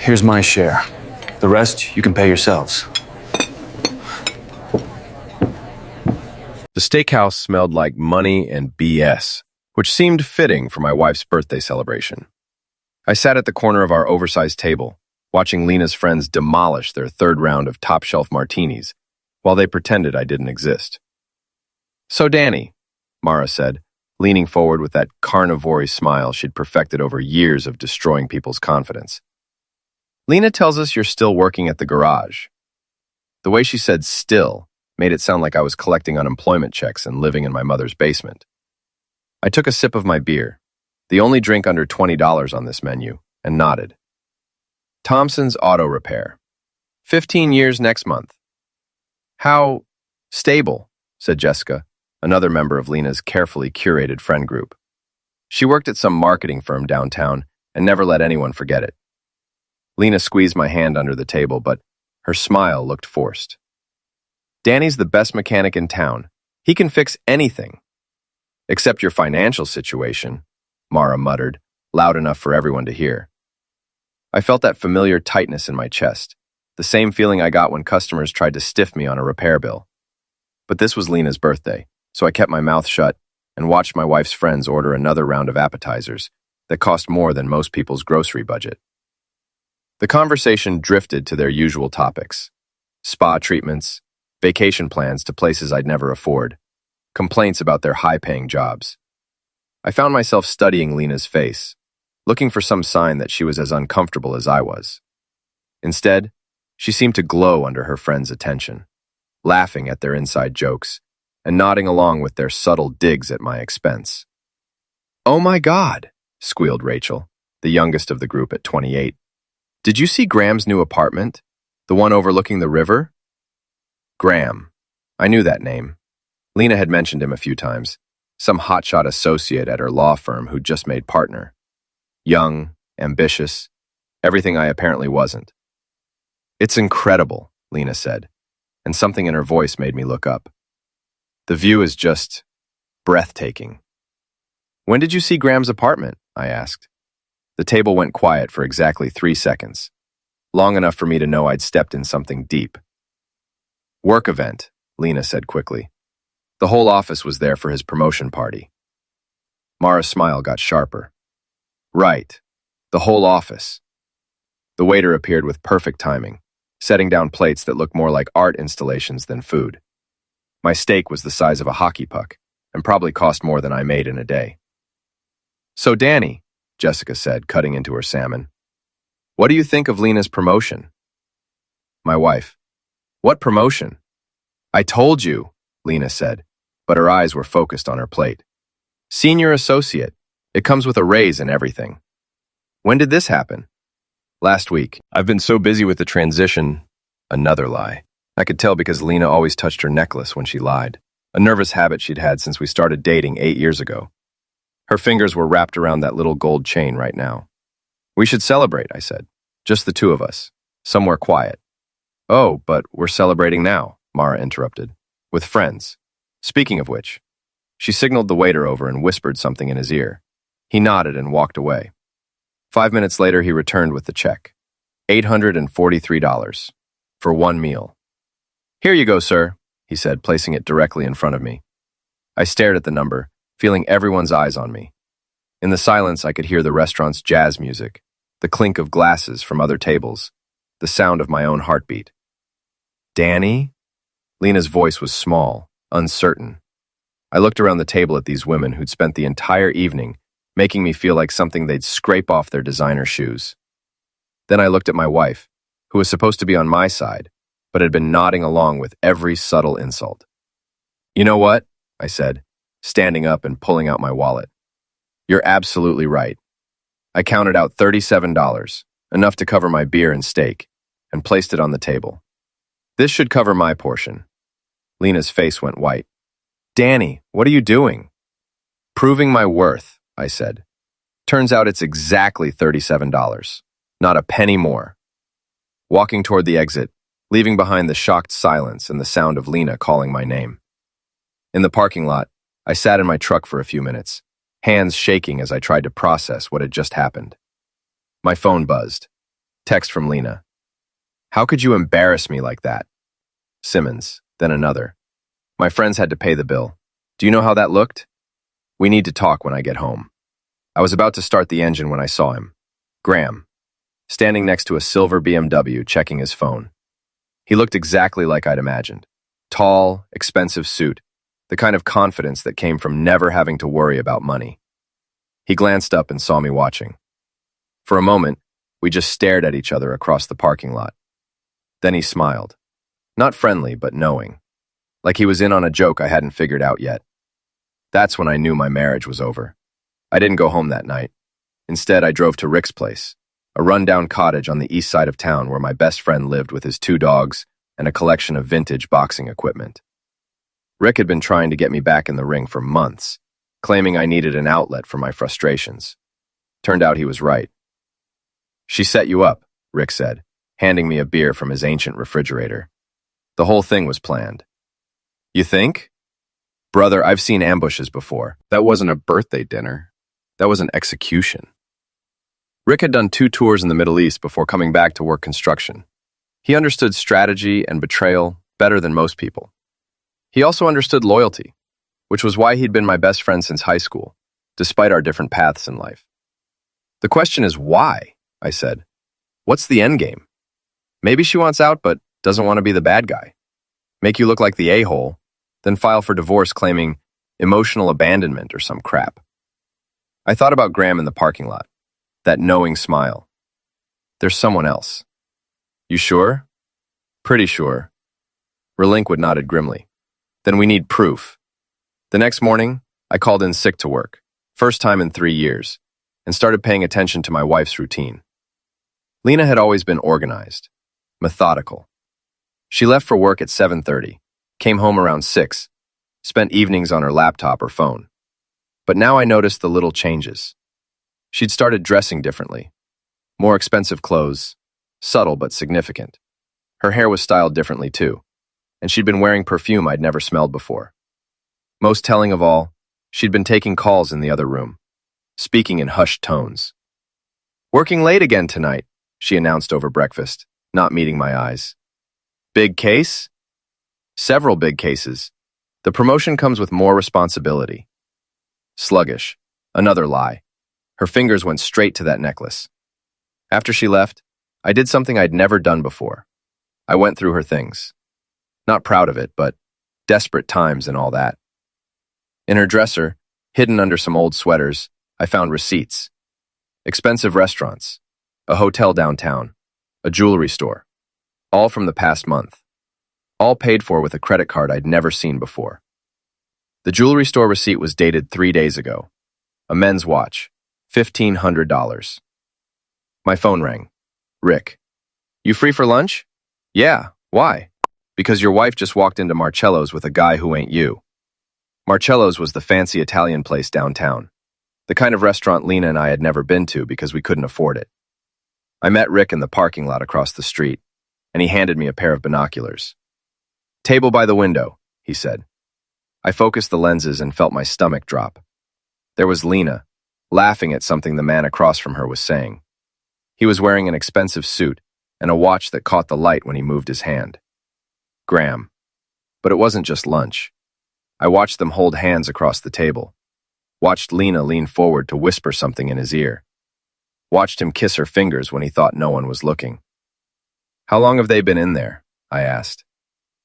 Here's my share. The rest, you can pay yourselves. The steakhouse smelled like money and BS, which seemed fitting for my wife's birthday celebration. I sat at the corner of our oversized table, watching Lena's friends demolish their third round of top-shelf martinis while they pretended I didn't exist. "So, Danny," Mara said, leaning forward with that carnivore smile she'd perfected over years of destroying people's confidence. "Lena tells us you're still working at the garage." The way she said "still" made it sound like I was collecting unemployment checks and living in my mother's basement. I took a sip of my beer, the only drink under $20 on this menu, and nodded. "Thompson's Auto Repair. 15 years next month." "How stable," said Jessica, another member of Lena's carefully curated friend group. She worked at some marketing firm downtown and never let anyone forget it. Lena squeezed my hand under the table, but her smile looked forced. "Danny's the best mechanic in town. He can fix anything." "Except your financial situation," Mara muttered, loud enough for everyone to hear. I felt that familiar tightness in my chest, the same feeling I got when customers tried to stiff me on a repair bill. But this was Lena's birthday, so I kept my mouth shut and watched my wife's friends order another round of appetizers that cost more than most people's grocery budget. The conversation drifted to their usual topics: spa treatments, vacation plans to places I'd never afford, complaints about their high-paying jobs. I found myself studying Lena's face, looking for some sign that she was as uncomfortable as I was. Instead, she seemed to glow under her friends' attention, laughing at their inside jokes and nodding along with their subtle digs at my expense. "Oh my God," squealed Rachel, the youngest of the group at 28. "Did you see Graham's new apartment? The one overlooking the river?" Graham. I knew that name. Lena had mentioned him a few times, some hotshot associate at her law firm who'd just made partner. Young, ambitious, everything I apparently wasn't. "It's incredible," Lena said, and something in her voice made me look up. "The view is just breathtaking." "When did you see Graham's apartment?" I asked. The table went quiet for exactly 3 seconds, long enough for me to know I'd stepped in something deep. "Work event," Lena said quickly. "The whole office was there for his promotion party." Mara's smile got sharper. "Right, the whole office." The waiter appeared with perfect timing, setting down plates that looked more like art installations than food. My steak was the size of a hockey puck, and probably cost more than I made in a day. "So, Danny," Jessica said, cutting into her salmon, "what do you think of Lena's promotion?" My wife: "What promotion?" "I told you," Lena said, but her eyes were focused on her plate. "Senior associate. It comes with a raise and everything." "When did this happen?" "Last week. I've been so busy with the transition." Another lie. I could tell because Lena always touched her necklace when she lied, a nervous habit she'd had since we started dating 8 years ago. Her fingers were wrapped around that little gold chain right now. "We should celebrate," I said. "Just the two of us. Somewhere quiet." "Oh, but we're celebrating now," Mara interrupted. "With friends. Speaking of which." She signaled the waiter over and whispered something in his ear. He nodded and walked away. 5 minutes later, he returned with the check. $843 for one meal. "Here you go, sir," he said, placing it directly in front of me. I stared at the number, feeling everyone's eyes on me. In the silence, I could hear the restaurant's jazz music, the clink of glasses from other tables, the sound of my own heartbeat. "Danny?" Lena's voice was small, uncertain. I looked around the table at these women who'd spent the entire evening making me feel like something they'd scrape off their designer shoes. Then I looked at my wife, who was supposed to be on my side, but had been nodding along with every subtle insult. "You know what?" I said, standing up and pulling out my wallet. "You're absolutely right." I counted out $37, enough to cover my beer and steak, and placed it on the table. "This should cover my portion." Lena's face went white. "Danny, what are you doing?" "Proving my worth," I said. "Turns out it's exactly $37, not a penny more." Walking toward the exit, leaving behind the shocked silence and the sound of Lena calling my name. In the parking lot, I sat in my truck for a few minutes, hands shaking as I tried to process what had just happened. My phone buzzed. Text from Lena. How could you embarrass me like that? Simmons, then another. My friends had to pay the bill. Do you know how that looked? We need to talk when I get home. I was about to start the engine when I saw him. Graham, standing next to a silver BMW, checking his phone. He looked exactly like I'd imagined. Tall, expensive suit, the kind of confidence that came from never having to worry about money. He glanced up and saw me watching. For a moment, we just stared at each other across the parking lot. Then he smiled. Not friendly, but knowing. Like he was in on a joke I hadn't figured out yet. That's when I knew my marriage was over. I didn't go home that night. Instead, I drove to Rick's place, a rundown cottage on the east side of town where my best friend lived with his 2 dogs and a collection of vintage boxing equipment. Rick had been trying to get me back in the ring for months, claiming I needed an outlet for my frustrations. Turned out he was right. She set you up, Rick said, handing me a beer from his ancient refrigerator. The whole thing was planned. You think? Brother, I've seen ambushes before. That wasn't a birthday dinner. That was an execution. Rick had done 2 tours in the Middle East before coming back to work construction. He understood strategy and betrayal better than most people. He also understood loyalty, which was why he'd been my best friend since high school, despite our different paths in life. The question is why, I said. What's the end game? Maybe she wants out but doesn't want to be the bad guy. Make you look like the a-hole, then file for divorce claiming emotional abandonment or some crap. I thought about Graham in the parking lot, that knowing smile. There's someone else. You sure? Pretty sure. Relinquid nodded grimly. Then we need proof. The next morning, I called in sick to work, first time in 3 years, and started paying attention to my wife's routine. Lena had always been organized, methodical. She left for work at 7:30, came home around 6, spent evenings on her laptop or phone. But now I noticed the little changes. She'd started dressing differently. More expensive clothes, subtle but significant. Her hair was styled differently too, and she'd been wearing perfume I'd never smelled before. Most telling of all, she'd been taking calls in the other room, speaking in hushed tones. Working late again tonight, she announced over breakfast, not meeting my eyes. Big case? Several big cases. The promotion comes with more responsibility. Sluggish. Another lie. Her fingers went straight to that necklace. After she left, I did something I'd never done before. I went through her things. Not proud of it, but desperate times and all that. In her dresser, hidden under some old sweaters, I found receipts. Expensive restaurants, a hotel downtown, a jewelry store, all from the past month. All paid for with a credit card I'd never seen before. The jewelry store receipt was dated 3 days ago. A men's watch, $1,500. My phone rang. Rick. You free for lunch? Yeah, why? Because your wife just walked into Marcello's with a guy who ain't you. Marcello's was the fancy Italian place downtown, the kind of restaurant Lena and I had never been to because we couldn't afford it. I met Rick in the parking lot across the street, and he handed me a pair of binoculars. Table by the window, he said. I focused the lenses and felt my stomach drop. There was Lena, laughing at something the man across from her was saying. He was wearing an expensive suit and a watch that caught the light when he moved his hand. Graham. But it wasn't just lunch. I watched them hold hands across the table. Watched Lena lean forward to whisper something in his ear. Watched him kiss her fingers when he thought no one was looking. How long have they been in there? I asked.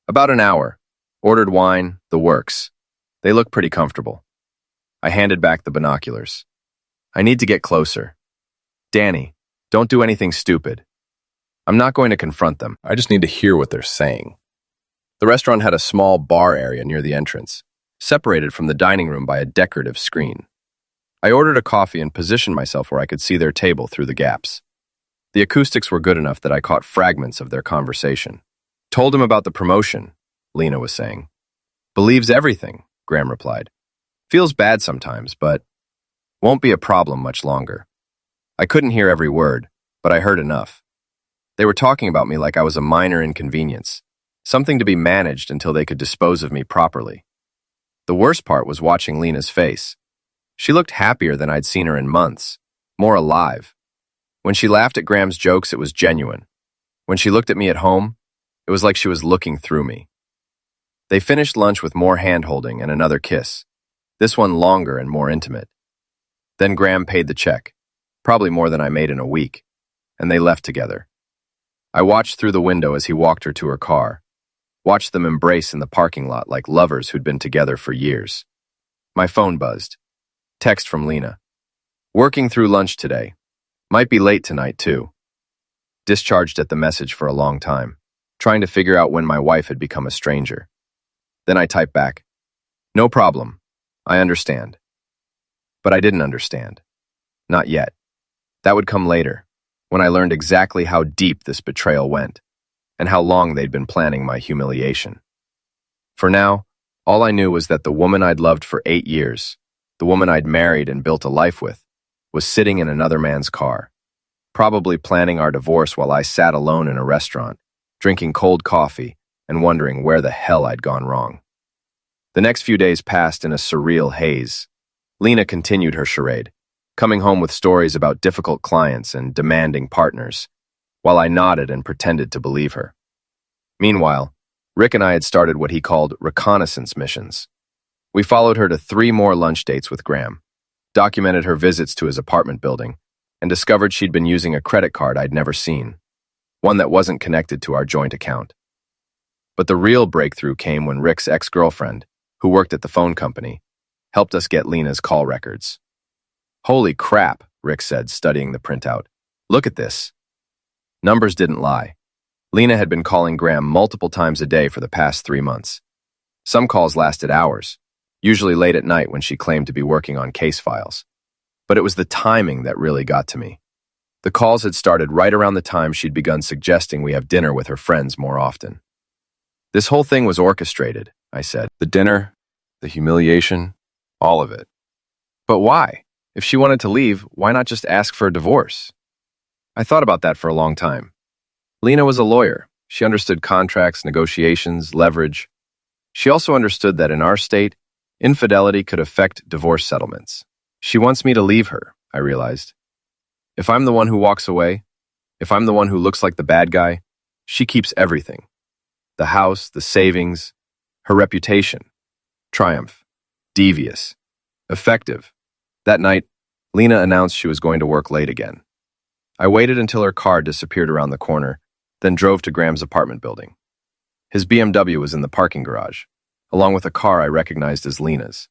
About an hour. Ordered wine, the works. They look pretty comfortable. I handed back the binoculars. I need to get closer. Danny, don't do anything stupid. I'm not going to confront them. I just need to hear what they're saying. The restaurant had a small bar area near the entrance, separated from the dining room by a decorative screen. I ordered a coffee and positioned myself where I could see their table through the gaps. The acoustics were good enough that I caught fragments of their conversation. Told him about the promotion, Lena was saying. Believes everything, Graham replied. Feels bad sometimes, but won't be a problem much longer. I couldn't hear every word, but I heard enough. They were talking about me like I was a minor inconvenience, something to be managed until they could dispose of me properly. The worst part was watching Lena's face. She looked happier than I'd seen her in months, more alive. When she laughed at Graham's jokes, it was genuine. When she looked at me at home, it was like she was looking through me. They finished lunch with more hand-holding and another kiss, this one longer and more intimate. Then Graham paid the check, probably more than I made in a week, and they left together. I watched through the window as he walked her to her car, watched them embrace in the parking lot like lovers who'd been together for years. My phone buzzed. Text from Lena. Working through lunch today. Might be late tonight, too. Discharged at the message for a long time, trying to figure out when my wife had become a stranger. Then I typed back, "No problem. I understand." But I didn't understand. Not yet. That would come later, when I learned exactly how deep this betrayal went, and how long they'd been planning my humiliation. For now, all I knew was that the woman I'd loved for 8 years, the woman I'd married and built a life with, was sitting in another man's car, probably planning our divorce while I sat alone in a restaurant, drinking cold coffee and wondering where the hell I'd gone wrong. The next few days passed in a surreal haze. Lena continued her charade, coming home with stories about difficult clients and demanding partners, while I nodded and pretended to believe her. Meanwhile, Rick and I had started what he called reconnaissance missions. We followed her to 3 more lunch dates with Graham, documented her visits to his apartment building, and discovered she'd been using a credit card I'd never seen, one that wasn't connected to our joint account. But the real breakthrough came when Rick's ex-girlfriend, who worked at the phone company, helped us get Lena's call records. "Holy crap," Rick said, studying the printout. "Look at this." Numbers didn't lie. Lena had been calling Graham multiple times a day for the past 3 months. Some calls lasted hours, usually late at night when she claimed to be working on case files. But it was the timing that really got to me. The calls had started right around the time she'd begun suggesting we have dinner with her friends more often. "This whole thing was orchestrated," I said. "The dinner, the humiliation, all of it." "But why? If she wanted to leave, why not just ask for a divorce?" I thought about that for a long time. Lena was a lawyer. She understood contracts, negotiations, leverage. She also understood that in our state, infidelity could affect divorce settlements. She wants me to leave her, I realized. If I'm the one who walks away, if I'm the one who looks like the bad guy, she keeps everything. The house, the savings, her reputation. Triumph. Devious. Effective. That night, Lena announced she was going to work late again. I waited until her car disappeared around the corner, then drove to Graham's apartment building. His BMW was in the parking garage, along with a car I recognized as Lena's.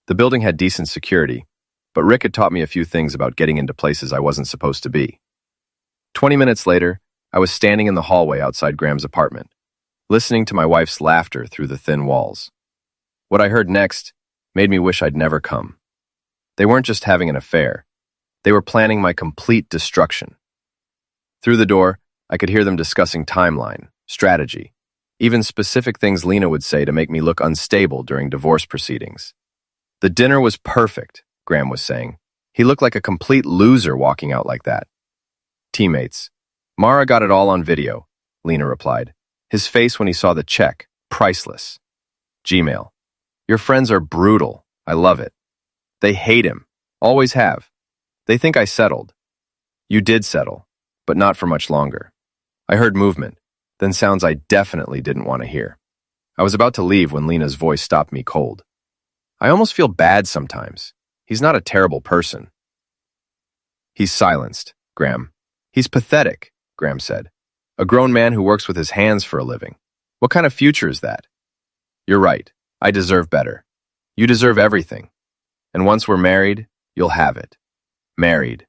The building had decent security, but Rick had taught me a few things about getting into places I wasn't supposed to be. 20 minutes later, I was standing in the hallway outside Graham's apartment, listening to my wife's laughter through the thin walls. What I heard next made me wish I'd never come. They weren't just having an affair. They were planning my complete destruction. Through the door, I could hear them discussing timeline, strategy, even specific things Lena would say to make me look unstable during divorce proceedings. "The dinner was perfect," Graham was saying. "He looked like a complete loser walking out like that." Teammates. "Mara got it all on video," Lena replied. "His face when he saw the check, priceless." Gmail. "Your friends are brutal. I love it. They hate him. Always have. They think I settled." "You did settle, but not for much longer." I heard movement, then sounds I definitely didn't want to hear. I was about to leave when Lena's voice stopped me cold. "I almost feel bad sometimes. He's not a terrible person." "He's silenced, Graham. He's pathetic," Graham said. "A grown man who works with his hands for a living. What kind of future is that?" "You're right. I deserve better. You deserve everything. And once we're married, you'll have it." Married.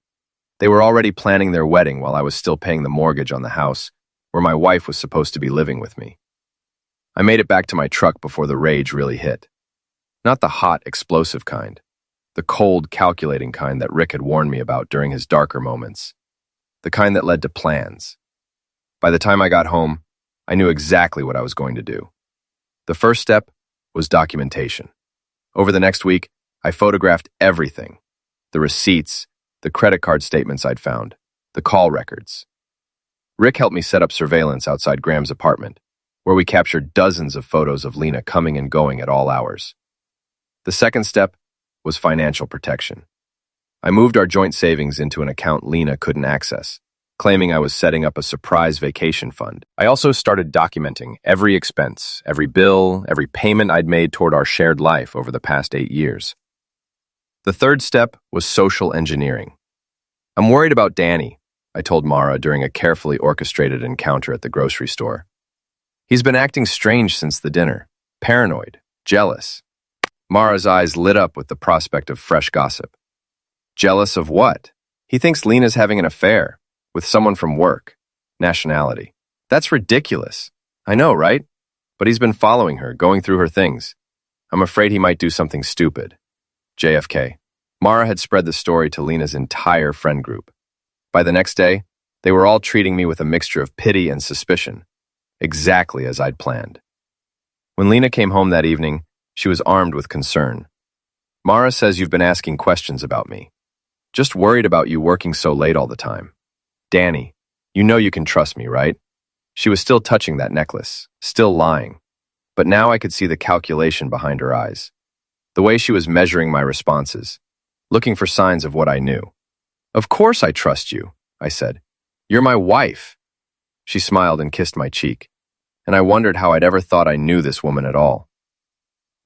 They were already planning their wedding while I was still paying the mortgage on the house, where my wife was supposed to be living with me. I made it back to my truck before the rage really hit. Not the hot, explosive kind. The cold, calculating kind that Rick had warned me about during his darker moments. The kind that led to plans. By the time I got home, I knew exactly what I was going to do. The first step was documentation. Over the next week, I photographed everything. The receipts, the credit card statements I'd found, the call records. Rick helped me set up surveillance outside Graham's apartment, where we captured dozens of photos of Lena coming and going at all hours. The second step was financial protection. I moved our joint savings into an account Lena couldn't access, claiming I was setting up a surprise vacation fund. I also started documenting every expense, every bill, every payment I'd made toward our shared life over the past 8 years. The third step was social engineering. I'm worried about Danny, I told Mara during a carefully orchestrated encounter at the grocery store. He's been acting strange since the dinner, paranoid, jealous. Mara's eyes lit up with the prospect of fresh gossip. Jealous of what? He thinks Lena's having an affair with someone from work, nationality. That's ridiculous. I know, right? But he's been following her, going through her things. I'm afraid he might do something stupid. JFK. Mara had spread the story to Lena's entire friend group. By the next day, they were all treating me with a mixture of pity and suspicion, exactly as I'd planned. When Lena came home that evening, she was armed with concern. Mara says you've been asking questions about me. Just worried about you working so late all the time. Danny, you know you can trust me, right? She was still touching that necklace, still lying. But now I could see the calculation behind her eyes. The way she was measuring my responses, looking for signs of what I knew. Of course I trust you, I said. You're my wife. She smiled and kissed my cheek, and I wondered how I'd ever thought I knew this woman at all.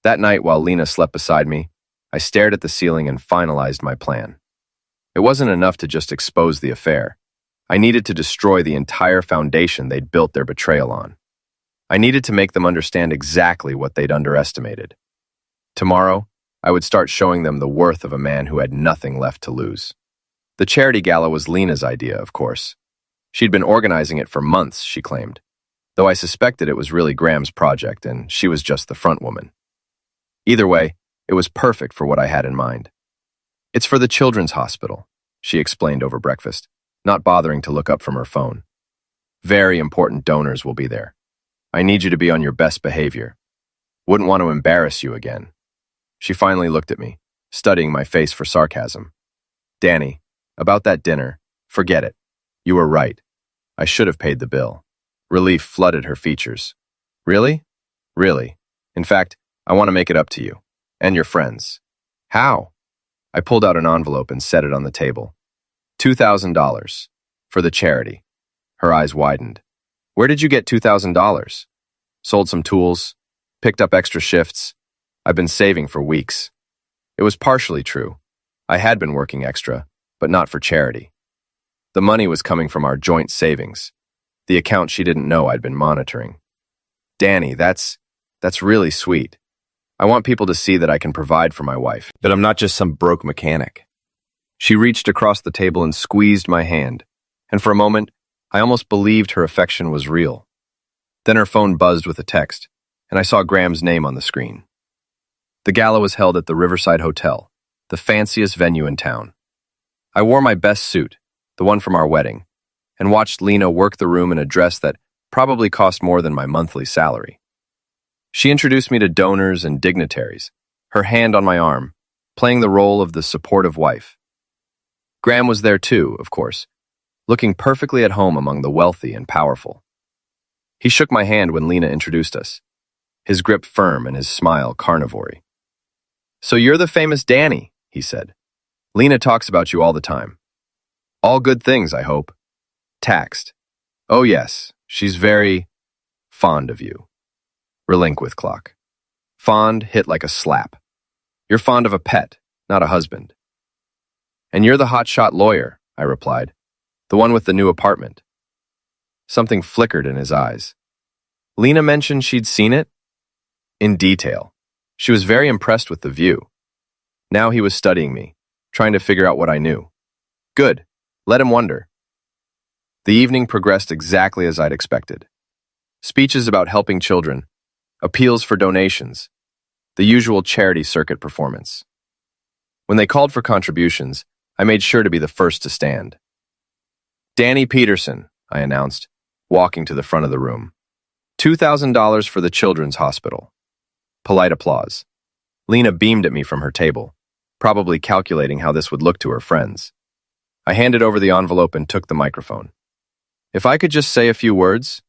That night, while Lena slept beside me, I stared at the ceiling and finalized my plan. It wasn't enough to just expose the affair. I needed to destroy the entire foundation they'd built their betrayal on. I needed to make them understand exactly what they'd underestimated. Tomorrow, I would start showing them the worth of a man who had nothing left to lose. The charity gala was Lena's idea, of course. She'd been organizing it for months, she claimed, though I suspected it was really Graham's project and she was just the front woman. Either way, it was perfect for what I had in mind. It's for the children's hospital, she explained over breakfast, not bothering to look up from her phone. Very important donors will be there. I need you to be on your best behavior. Wouldn't want to embarrass you again. She finally looked at me, studying my face for sarcasm. Danny, about that dinner, forget it. You were right. I should have paid the bill. Relief flooded her features. Really? Really. In fact, I want to make it up to you. And your friends. How? I pulled out an envelope and set it on the table. $2,000. For the charity. Her eyes widened. Where did you get $2,000? Sold some tools. Picked up extra shifts. I've been saving for weeks. It was partially true. I had been working extra, but not for charity. The money was coming from our joint savings, the account she didn't know I'd been monitoring. Danny, that's really sweet. I want people to see that I can provide for my wife, that I'm not just some broke mechanic. She reached across the table and squeezed my hand, and for a moment, I almost believed her affection was real. Then her phone buzzed with a text, and I saw Graham's name on the screen. The gala was held at the Riverside Hotel, the fanciest venue in town. I wore my best suit, the one from our wedding, and watched Lena work the room in a dress that probably cost more than my monthly salary. She introduced me to donors and dignitaries, her hand on my arm, playing the role of the supportive wife. Graham was there too, of course, looking perfectly at home among the wealthy and powerful. He shook my hand when Lena introduced us, his grip firm and his smile carnivory. So you're the famous Danny, he said. Lena talks about you all the time. All good things, I hope. Taxed. Oh yes, she's very fond of you. Relinquith clock. Fond hit like a slap. You're fond of a pet, not a husband. And you're the hotshot lawyer, I replied. The one with the new apartment. Something flickered in his eyes. Lena mentioned she'd seen it? In detail. She was very impressed with the view. Now he was studying me, trying to figure out what I knew. Good. Let him wonder. The evening progressed exactly as I'd expected. Speeches about helping children, appeals for donations, the usual charity circuit performance. When they called for contributions, I made sure to be the first to stand. Danny Peterson, I announced, walking to the front of the room. $2,000 for the children's hospital. Polite applause. Lena beamed at me from her table, probably calculating how this would look to her friends. I handed over the envelope and took the microphone. If I could just say a few words?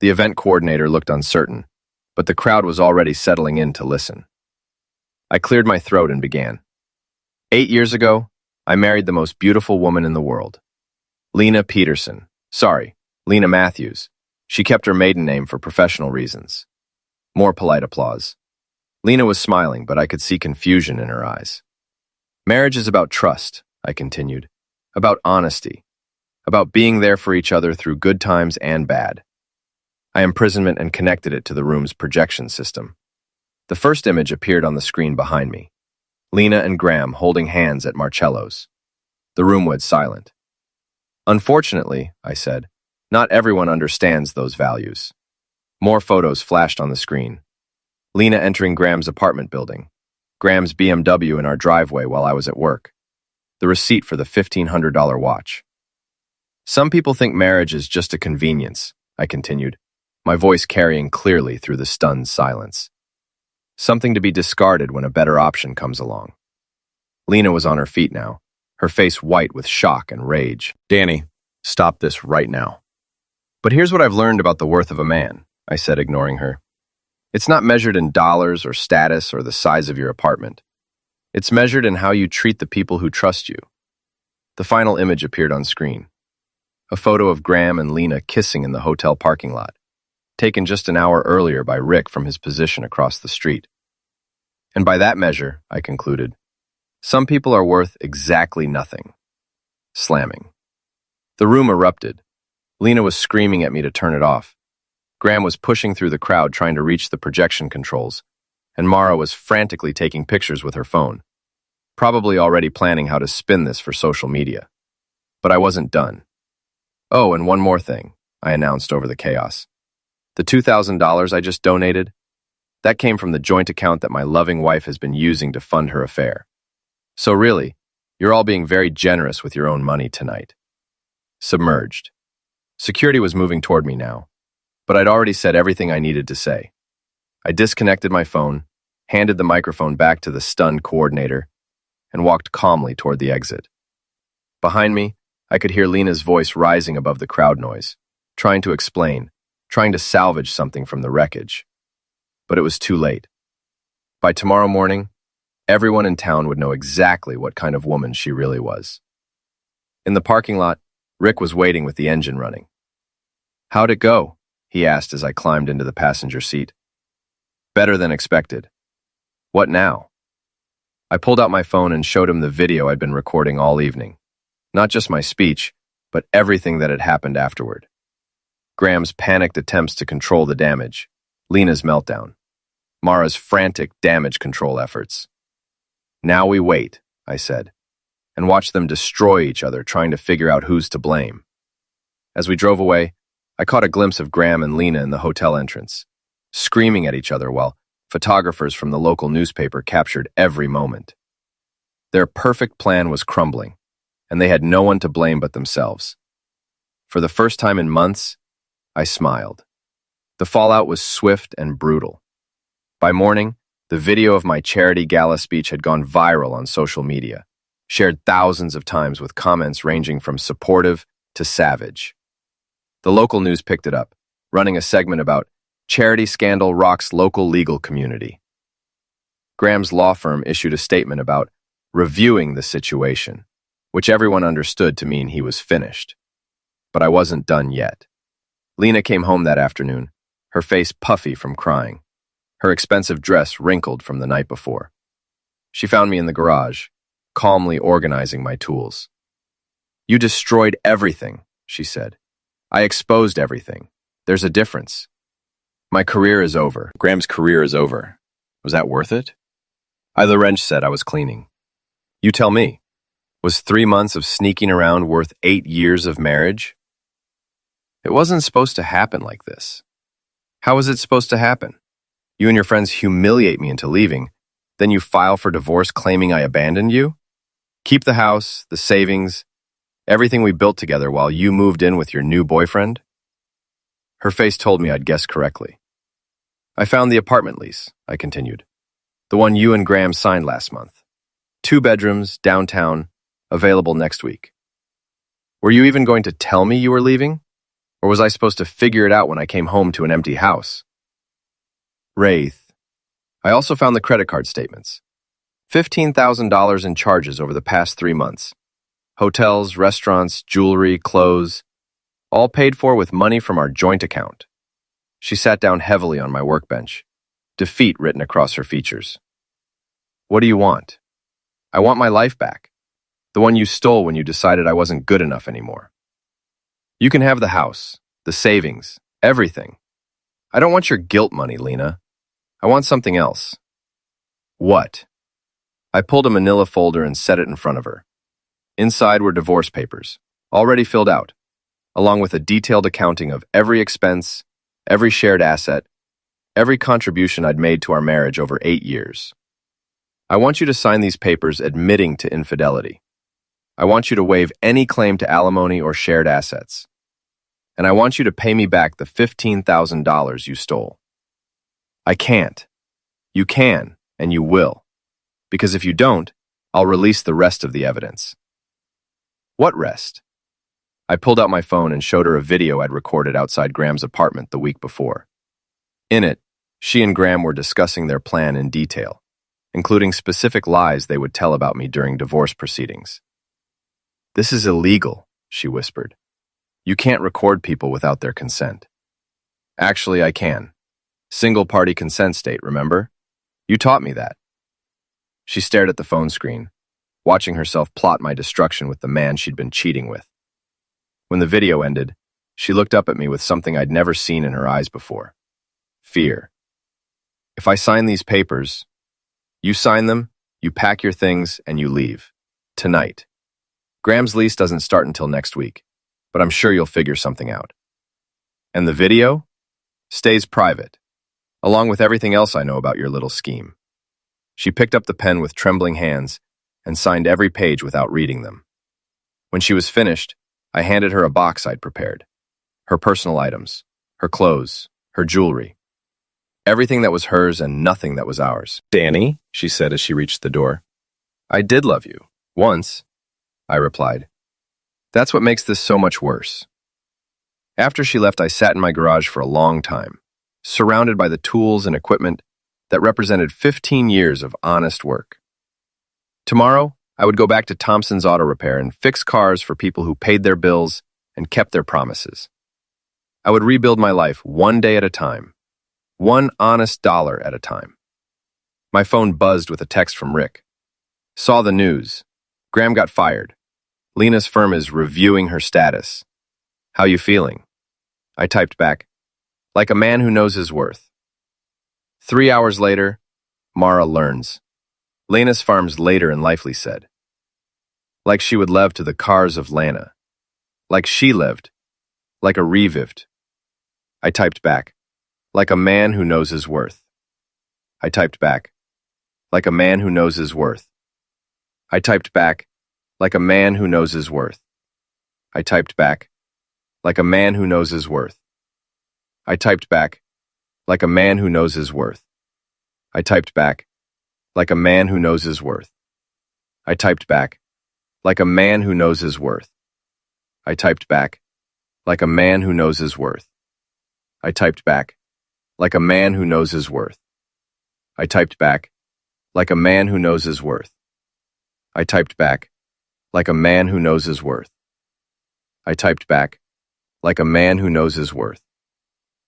The event coordinator looked uncertain, but the crowd was already settling in to listen. I cleared my throat and began. 8 years ago, I married the most beautiful woman in the world. Lena Peterson. Sorry, Lena Matthews. She kept her maiden name for professional reasons. More polite applause. Lena was smiling, but I could see confusion in her eyes. Marriage is about trust, I continued. About honesty. About being there for each other through good times and bad. I imprisonment and connected it to the room's projection system. The first image appeared on the screen behind me. Lena and Graham holding hands at Marcello's. The room went silent. Unfortunately, I said, not everyone understands those values. More photos flashed on the screen. Lena entering Graham's apartment building. Graham's BMW in our driveway while I was at work. The receipt for the $1,500 watch. Some people think marriage is just a convenience, I continued, my voice carrying clearly through the stunned silence. Something to be discarded when a better option comes along. Lena was on her feet now, her face white with shock and rage. Danny, stop this right now. But here's what I've learned about the worth of a man, I said, ignoring her. It's not measured in dollars or status or the size of your apartment. It's measured in how you treat the people who trust you. The final image appeared on screen. A photo of Graham and Lena kissing in the hotel parking lot, taken just an hour earlier by Rick from his position across the street. And by that measure, I concluded, some people are worth exactly nothing. Slamming. The room erupted. Lena was screaming at me to turn it off. Graham was pushing through the crowd trying to reach the projection controls, and Mara was frantically taking pictures with her phone, probably already planning how to spin this for social media. But I wasn't done. Oh, and one more thing, I announced over the chaos. The $2,000 I just donated, that came from the joint account that my loving wife has been using to fund her affair. So really, you're all being very generous with your own money tonight. Submerged. Security was moving toward me now, but I'd already said everything I needed to say. I disconnected my phone, handed the microphone back to the stunned coordinator, and walked calmly toward the exit. Behind me, I could hear Lena's voice rising above the crowd noise, trying to explain, trying to salvage something from the wreckage. But it was too late. By tomorrow morning, everyone in town would know exactly what kind of woman she really was. In the parking lot, Rick was waiting with the engine running. "How'd it go?" he asked as I climbed into the passenger seat. "Better than expected." "What now?" I pulled out my phone and showed him the video I'd been recording all evening. Not just my speech, but everything that had happened afterward. Graham's panicked attempts to control the damage, Lena's meltdown, Mara's frantic damage control efforts. "Now we wait," I said, and watch them destroy each other trying to figure out who's to blame. As we drove away, I caught a glimpse of Graham and Lena in the hotel entrance, screaming at each other while photographers from the local newspaper captured every moment. Their perfect plan was crumbling, and they had no one to blame but themselves. For the first time in months, I smiled. The fallout was swift and brutal. By morning, the video of my charity gala speech had gone viral on social media, shared thousands of times with comments ranging from supportive to savage. The local news picked it up, running a segment about "Charity Scandal Rocks Local Legal Community." Graham's law firm issued a statement about reviewing the situation, which everyone understood to mean he was finished. But I wasn't done yet. Lena came home that afternoon, her face puffy from crying, her expensive dress wrinkled from the night before. She found me in the garage, calmly organizing my tools. "You destroyed everything," she said. "I exposed everything. There's a difference. My career is over." Graham's career is over. Was that worth it? The wrench said I was cleaning. You tell me. Was 3 months of sneaking around worth 8 years of marriage? It wasn't supposed to happen like this. How was it supposed to happen? You and your friends humiliate me into leaving, then you file for divorce claiming I abandoned you? Keep the house, the savings, everything we built together while you moved in with your new boyfriend? Her face told me I'd guessed correctly. "I found the apartment lease," I continued. "The one you and Graham signed last month. 2 bedrooms, downtown, available next week." "Were you even going to tell me you were leaving? Or was I supposed to figure it out when I came home to an empty house?" Wraith. I also found the credit card statements. $15,000 in charges over the past 3 months, Hotels, restaurants, jewelry, clothes, all paid for with money from our joint account. She sat down heavily on my workbench, defeat written across her features. What do you want? I want my life back. The one you stole when you decided I wasn't good enough anymore. You can have the house, the savings, everything. I don't want your guilt money, Lena. I want something else. What? I pulled a manila folder and set it in front of her. Inside were divorce papers, already filled out, along with a detailed accounting of every expense, every shared asset, every contribution I'd made to our marriage over 8 years. I want you to sign these papers admitting to infidelity. I want you to waive any claim to alimony or shared assets. And I want you to pay me back the $15,000 you stole. I can't. You can, and you will. Because if you don't, I'll release the rest of the evidence. What rest? I pulled out my phone and showed her a video I'd recorded outside Graham's apartment the week before. In it, she and Graham were discussing their plan in detail, including specific lies they would tell about me during divorce proceedings. This is illegal, she whispered. You can't record people without their consent. Actually, I can. Single-party consent state, remember? You taught me that. She stared at the phone screen, watching herself plot my destruction with the man she'd been cheating with. When the video ended, she looked up at me with something I'd never seen in her eyes before. Fear. If I sign these papers, you sign them, you pack your things, and you leave. Tonight. Graham's lease doesn't start until next week, but I'm sure you'll figure something out. And the video? Stays private, along with everything else I know about your little scheme. She picked up the pen with trembling hands and signed every page without reading them. When she was finished, I handed her a box I'd prepared. Her personal items, her clothes, her jewelry. Everything that was hers and nothing that was ours. Danny, she said as she reached the door. I did love you. Once, I replied. That's what makes this so much worse. After she left, I sat in my garage for a long time, surrounded by the tools and equipment that represented 15 years of honest work. Tomorrow, I would go back to Thompson's Auto Repair and fix cars for people who paid their bills and kept their promises. I would rebuild my life one day at a time, one honest dollar at a time. My phone buzzed with a text from Rick. Saw the news. Graham got fired. Lena's firm is reviewing her status. How you feeling? I typed back, like a man who knows his worth. 3 hours later, Mara learns. Lena's farms later and lively said, like she would live to the cars of Lana. Like she lived. Like a revived. I typed back, like a man who knows his worth. I typed back, like a man who knows his worth. I typed back, like a man who knows his worth. I typed back, like a man who knows his worth. I typed back, like a man who knows his worth. I typed back, like a man who knows his worth. I typed back, like a man who knows his worth. I typed back, like a man who knows his worth. I typed back, like a man who knows his worth. I typed back, like a man who knows his worth. I typed back, like a man who knows his worth. I typed back, like a man who knows his worth.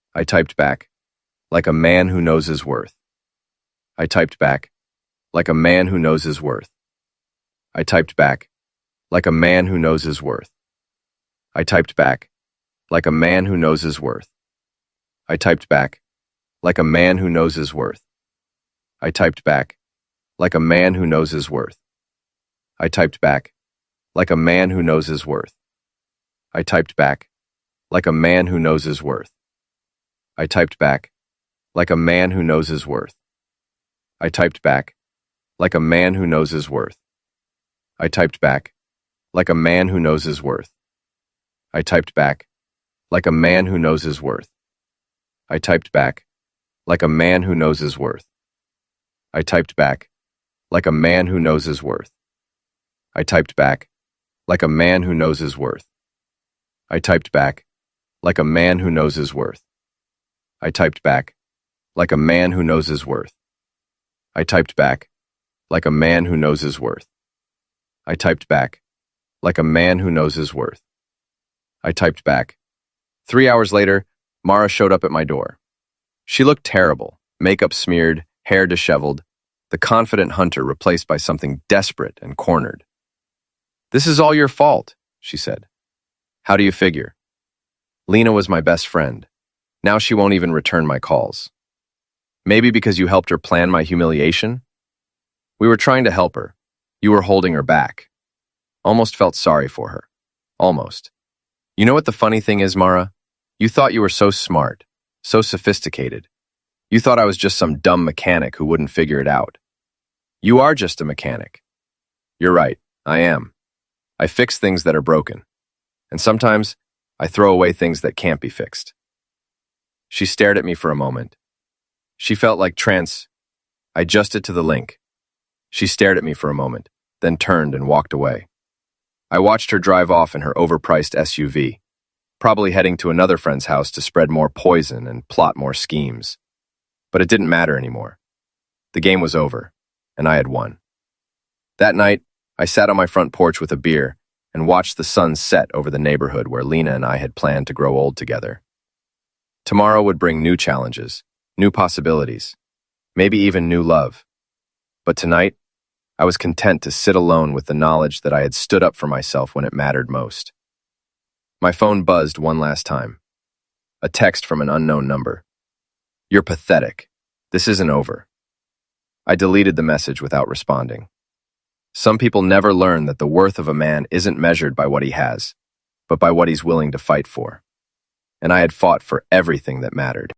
I typed back, like a man who knows his worth. I typed back, like a man who knows his worth. I typed back, like a man who knows his worth. I typed back, like a man who knows his worth. I typed back, like a man who knows his worth. I typed back, like a man who knows his worth. I typed back, like a man who knows his worth. I typed back, like a man who knows his worth. I typed back, like a man who knows his worth. I typed back, like a man who knows his worth. I typed back, like a man who knows his worth. I typed back, like a man who knows his worth. I typed back, like a man who knows his worth. I typed back, like a man who knows his worth. I typed back, like a man who knows his worth. I typed back, like a man who knows his worth. I typed back, like a man who knows his worth. I typed back, like a man who knows his worth. I typed back, like a man who knows his worth. I typed back. 3 hours later, Mara showed up at my door. She looked terrible, makeup smeared, hair disheveled, the confident hunter replaced by something desperate and cornered. "This is all your fault," she said. "How do you figure?" "Lena was my best friend. Now she won't even return my calls." "Maybe because you helped her plan my humiliation?" "We were trying to help her. You were holding her back." Almost felt sorry for her. Almost. You know what the funny thing is, Mara? You thought you were so smart, so sophisticated. You thought I was just some dumb mechanic who wouldn't figure it out. You are just a mechanic. You're right, I am. I fix things that are broken. And sometimes, I throw away things that can't be fixed. She stared at me for a moment. She felt like trance. I adjusted to the link. She stared at me for a moment, then turned and walked away. I watched her drive off in her overpriced SUV, probably heading to another friend's house to spread more poison and plot more schemes. But it didn't matter anymore. The game was over, and I had won. That night, I sat on my front porch with a beer and watched the sun set over the neighborhood where Lena and I had planned to grow old together. Tomorrow would bring new challenges, new possibilities, maybe even new love. But tonight, I was content to sit alone with the knowledge that I had stood up for myself when it mattered most. My phone buzzed one last time. A text from an unknown number. "You're pathetic. This isn't over." I deleted the message without responding. Some people never learn that the worth of a man isn't measured by what he has, but by what he's willing to fight for. And I had fought for everything that mattered.